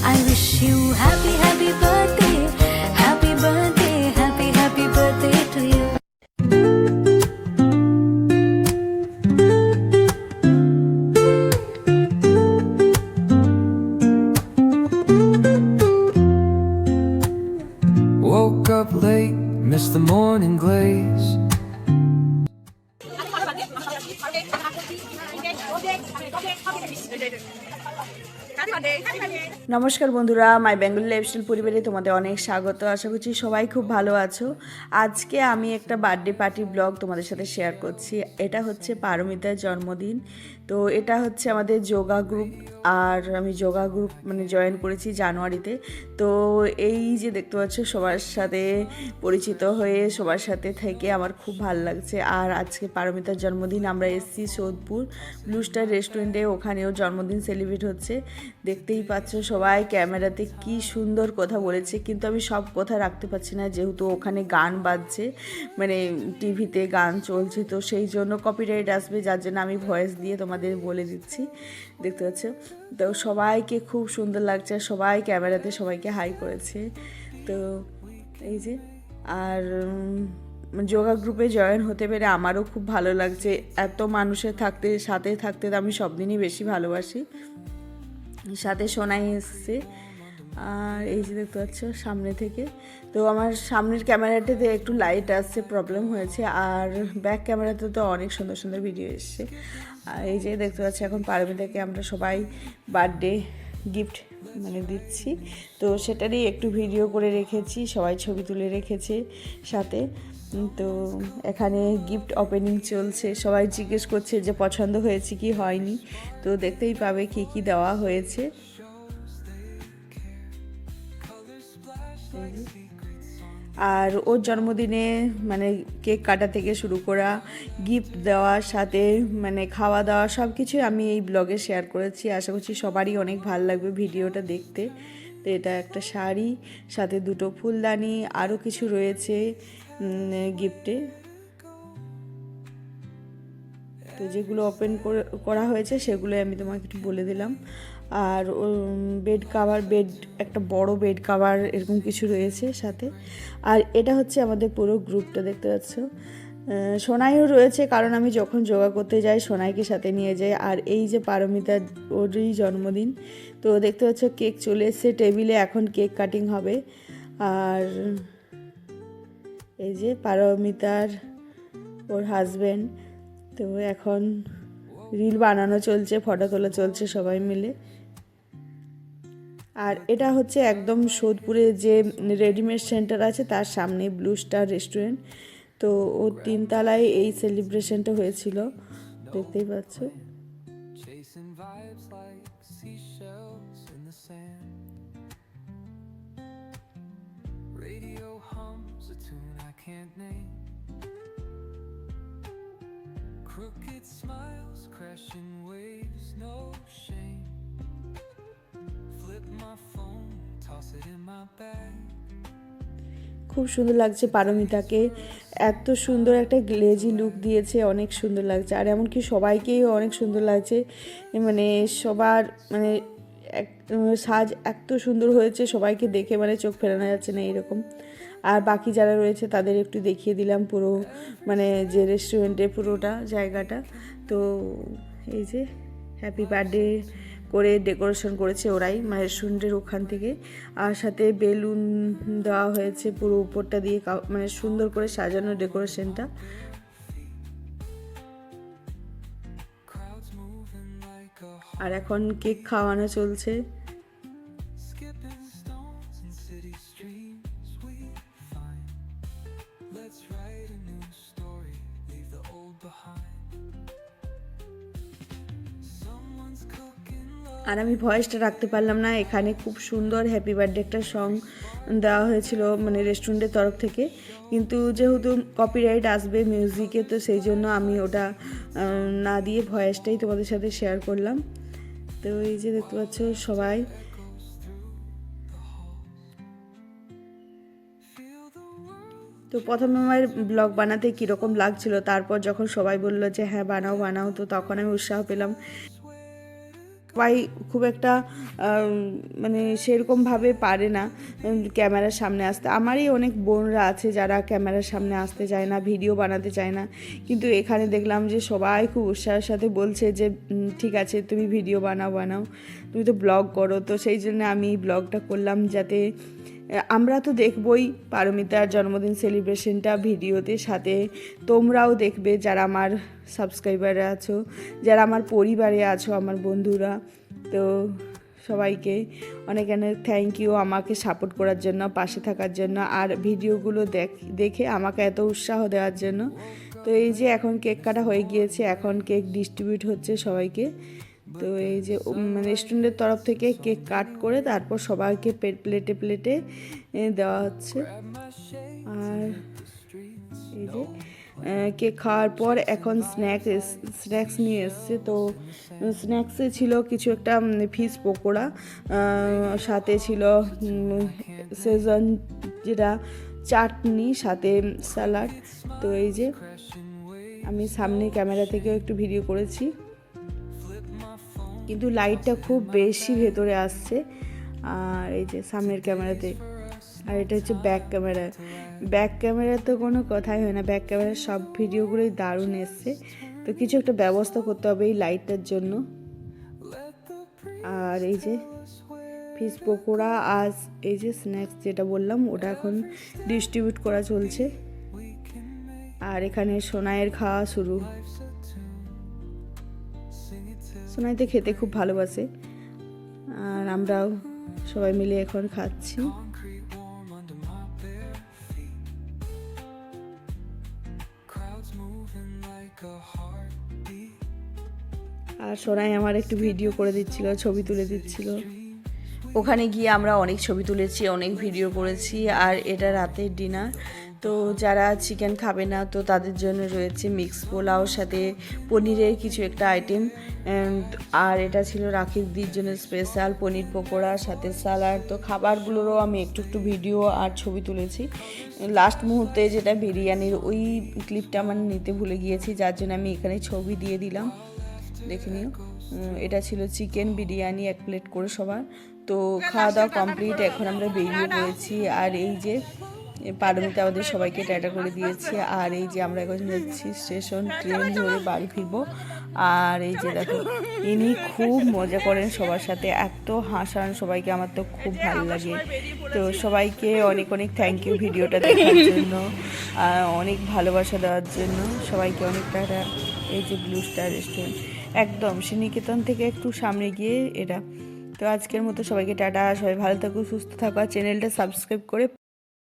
I wish you happy, happy birthday, happy birthday, happy, happy birthday to you. Woke up late, missed the morning glaze. নমস্কার বন্ধুরা, মাই Bengali lifestyle পরিবারে তোমাদের অনেক স্বাগত। আশা করছি সবাই খুব ভালো আছো। আজকে আমি একটা বার্থডে পার্টি ব্লগ তোমাদের সাথে শেয়ার করছি। এটা হচ্ছে পারমিতার জন্মদিন। তো এটা হচ্ছে আমাদের যোগা গ্রুপ, আর আমি যোগা গ্রুপ জয়েন করেছি জানুয়ারিতে। তো এই যে দেখতে পাচ্ছ, সবার সাথে পরিচিত হয়ে সবার সাথে থেকে আমার খুব ভালো লাগছে। আর আজকে পারমিতার জন্মদিন, আমরা এসেছি সোদপুর ব্লু স্টার রেস্টুরেন্টে, ওখানেও জন্মদিন সেলিব্রেট হচ্ছে। দেখতেই পাচ্ছ সবাই ক্যামেরাতে কি সুন্দর কথা বলেছে, কিন্তু আমি সব কথা রাখতে পারছি না, যেহেতু ওখানে গান বাজছে, টিভিতে গান চলছে, তো সেই জন্য কপিরাইট আসবে, যার জন্য আমি ভয়েস দিয়ে তোমাদের বলে দিচ্ছি। দেখতে পাচ্ছ তো সবাইকে খুব সুন্দর লাগছে, সবাই ক্যামেরাতে সবাইকে হাই করেছে। তো এই যে, আর যোগা গ্রুপে জয়েন হতে পেরে আমারও খুব ভালো লাগছে। এত মানুষের সাথে থাকতে তো আমি সব দিনই বেশি ভালোবাসি। সাথে সোনাই এসছে। আর এই যে দেখতে পাচ্ছ সামনে থেকে, তো আমার সামনের ক্যামেরাটাতে একটু লাইট আসছে, প্রবলেম হয়েছে, আর ব্যাক ক্যামেরাতে তো অনেক সুন্দর সুন্দর ভিডিও এসছে। আর এই যে দেখতে পাচ্ছি এখন পারমিতাকে আমরা সবাই বার্থডে গিফট দিচ্ছি, তো সেটারই একটু ভিডিও করে রেখেছি, সবাই ছবি তুলে রেখেছে সাথে। তো এখানে গিফট ওপেনিং চলছে, সবাই জিজ্ঞেস করছে যে পছন্দ হয়েছে কি হয়নি, তো দেখতেই পাবে কি কি দেওয়া হয়েছে। আর ওর জন্মদিনে কেক কাটা থেকে শুরু করা, গিফট দেওয়ার সাথে খাওয়া দাওয়া সব কিছুই আমি এই ব্লগে শেয়ার করেছি। আশা করছি সবারই অনেক ভালো লাগবে ভিডিওটা দেখতে। তো এটা একটা শাড়ি, সাথে দুটো ফুলদানি, আরও কিছু রয়েছে গিফটে। তো যেগুলো ওপেন করা হয়েছে সেগুলো আমি তোমাকে একটু বলে দিলাম। আর বেড একটা বড় বেড কাভার এরকম কিছু রয়েছে সাথে। আর এটা হচ্ছে আমাদের পুরো গ্রুপটা, দেখতে পাচ্ছ। সোনাইও রয়েছে, কারণ আমি যখন যোগা করতে যাই সোনাইকে সাথে নিয়ে যাই। আর এই যে পারমিতার, ওরই জন্মদিন, তো দেখতে পাচ্ছ কেক চলে এসছে টেবিলে, এখন কেক কাটিং হবে। আর এই যে পারমিতার ওর হাজব্যান্ড, তো এখন রিল বানানো চলছে, ফটো তোলা চলছে সবাই মিলে। আর এটা হচ্ছে একদম সোদপুরে যে রেডিমেড সেন্টার আছে তার সামনে ব্লু স্টার রেস্টুরেন্ট। তো ও 3 তলায় এই সেলিব্রেশনটা হয়েছিল, দেখতেই পাচ্ছ। Crooked smiles, crashing waves, no shame. Flip my phone, toss it in my bag. খুব সুন্দর লাগছে পারমিতাকে, এত সুন্দর একটা গ্লেজি লুক দিয়েছে, অনেক সুন্দর লাগছে। আর এমনকি সবাইকেই অনেক সুন্দর লাগছে, সবার সাজ এত সুন্দর হয়েছে, সবাইকে দেখে চোখ ফেরানো যাচ্ছে না এরকম। আর বাকি যারা রয়েছে তাদের একটু দেখিয়ে দিলাম পুরো যে রেস্টুরেন্টে পুরোটা জায়গাটা। তো এই যে হ্যাপি বার্থডে করে ডেকোরেশন করেছে ওরাই, রেস্টুরেন্টের ওখান থেকে। আর সাথে বেলুন দেওয়া হয়েছে পুরো উপরটা দিয়ে, সুন্দর করে সাজানো ডেকোরেশনটা। আর এখন কেক খাওয়ানো চলছে। আর আমি ভয়েসটা রাখতে পারলাম না, এখানে খুব সুন্দর হ্যাপি বার্থডে একটা সং দেওয়া হয়েছিল রেস্টুরেন্টের তরফ থেকে, কিন্তু যেহেতু কপিরাইট আসবে মিউজিকে, তো সেই জন্য আমি ওটা না দিয়ে ভয়েসটাই তোমাদের সাথে শেয়ার করলাম। তো এই যে দেখতে পাচ্ছ সবাই। তো প্রথমে আমার ব্লগ বানাতে কীরকম লাগছিল, তারপর যখন সবাই বললো যে হ্যাঁ বানাও বানাও, তো তখন আমি উৎসাহ পেলাম। সবাই খুব একটা মানে সেরকমভাবে পারে না ক্যামেরার সামনে আসতে। আমারই অনেক বোনরা আছে যারা ক্যামেরার সামনে আসতে চায় না, ভিডিও বানাতে চায় না, কিন্তু এখানে দেখলাম যে সবাই খুব উৎসাহের সাথে বলছে যে ঠিক আছে তুমি ভিডিও বানাও, তুমি তো ব্লগ করো। তো সেই জন্য আমি ব্লগটা করলাম, যাতে আমরা তো দেখবই পারমিতার জন্মদিন সেলিব্রেশনটা ভিডিওতে, সাথে তোমরাও দেখবে যারা আমার সাবস্ক্রাইবারে আছো, যারা আমার পরিবারে আছো, আমার বন্ধুরা। তো সবাইকে অনেক অনেক থ্যাংক ইউ আমাকে সাপোর্ট করার জন্য, পাশে থাকার জন্য, আর ভিডিওগুলো দেখে আমাকে এত উৎসাহ দেওয়ার জন্য। তো এই যে এখন কেক কাটা হয়ে গিয়েছে, এখন কেক ডিস্ট্রিবিউট হচ্ছে সবাইকে। তো এই যে রেস্টুরেন্টের তরফ থেকে কেক কাট করে তারপর সবাইকে প্লেটে দেওয়া হচ্ছে। আর এই যে কেক খাওয়ার পর এখন স্ন্যাক্স নিয়ে এসছে। তো স্ন্যাক্সে ছিল কিছু একটা ফিশ পকোড়া, সাথে ছিল সেজন যেটা চাটনি, সাথে স্যালাড। তো এই যে আমি সামনে ক্যামেরা থেকেও একটু ভিডিও করেছি, কিন্তু লাইটটা খুব বেশি ভেতরে আসছে। আর এই যে সামনের ক্যামেরাতে, আর এটা হচ্ছে ব্যাক ক্যামেরা তো কোনো কথাই হয় না, ব্যাক ক্যামেরার সব ভিডিওগুলোই দারুণ এসছে। তো কিছু একটা ব্যবস্থা করতে হবে এই লাইটটার জন্য। আর এই যে ফিশ পকোড়া আর এই যে স্ন্যাক্স যেটা বললাম ওটা এখন ডিস্ট্রিবিউট করা চলছে। আর এখানে সোনাইয়ের খাওয়া শুরু। সোনাইতে খেতে খুব ভালোবাসে, আর আমরাও সবাই মিলে এখন খাচ্ছি। আর সোনাই আমার একটু ভিডিও করে দিচ্ছিল, ছবি তুলে দিচ্ছিল। ওখানে গিয়ে আমরা অনেক ছবি তুলেছি, অনেক ভিডিও করেছি। আর এটা রাতের ডিনার। তো যারা চিকেন খাবে না তো তাদের জন্য রয়েছে মিক্স পোলাও, সাথে পনিরের কিছু একটা আইটেম। আর এটা ছিল রাখির দির জন্য স্পেশাল পনির পকোড়া, সাথে স্যালাড। তো খাবারগুলোরও আমি একটু ভিডিও আর ছবি তুলেছি। লাস্ট মুহূর্তে যেটা বিরিয়ানির ওই ক্লিপটা আমার নিতে ভুলে গিয়েছি, যার জন্য আমি এখানে ছবি দিয়ে দিলাম, দেখে নিও। এটা ছিল চিকেন বিরিয়ানি 1 প্লেট করে সবার। তো খাওয়া দাওয়া কমপ্লিট, এখন আমরা বেরিয়ে পড়েছি। আর এই যে পারমিতা আমাদের সবাইকে টাটা করে দিয়েছে। আর এই যে আমরা এখন যাচ্ছি স্টেশন, ট্রেন ধরে বাড়ি ফিরবো। আর এই যে দেখো ইনি খুব মজা করেন সবার সাথে, এত হাসান সবাইকে, আমার তো খুব ভালো লাগে। তো সবাইকে অনেক অনেক থ্যাংক ইউ ভিডিওটা দেখার জন্য, অনেক ভালোবাসা দেওয়ার জন্য সবাইকে অনেক টাটা। এই যে ব্লু স্টার রেস্টুরেন্ট একদম শ্রীনিকেতন থেকে একটু সামনে গিয়ে এটা। তো আজকের মতো সবাইকে টাটা, সবাই ভালো থাকো, সুস্থ থাকো, আর চ্যানেলটা সাবস্ক্রাইব করে